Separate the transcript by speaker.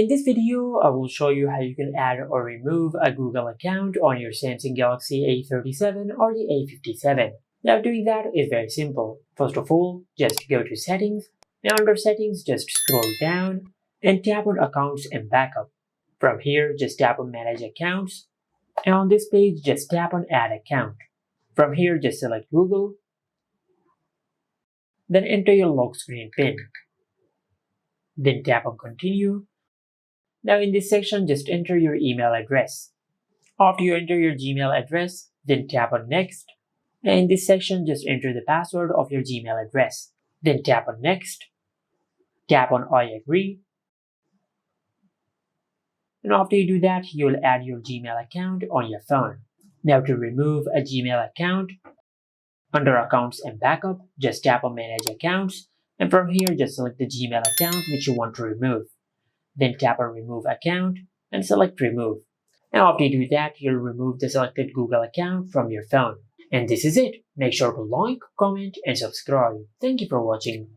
Speaker 1: In this video, I will show you how you can add or remove a Google account on your Samsung Galaxy A37 or the A57. Now doing that is very simple. First of all, just go to Settings, and under Settings just scroll down and tap on Accounts and Backup. From here, just tap on Manage Accounts, and on this page, just tap on Add Account. From here, just select Google, then enter your lock screen PIN. Then tap on Continue. Now in this section, just enter your email address. After you enter your Gmail address, then tap on Next. And in this section, just enter the password of your Gmail address. Then tap on Next. Tap on I agree. And after you do that, you'll add your Gmail account on your phone. Now to remove a Gmail account, under Accounts and Backup, just tap on Manage Accounts. And from here, just select the Gmail account which you want to remove. Then tap on Remove Account and select Remove. Now after you do that, you'll remove the selected Google account from your phone. And this is it. Make sure to like, comment, and subscribe. Thank you for watching.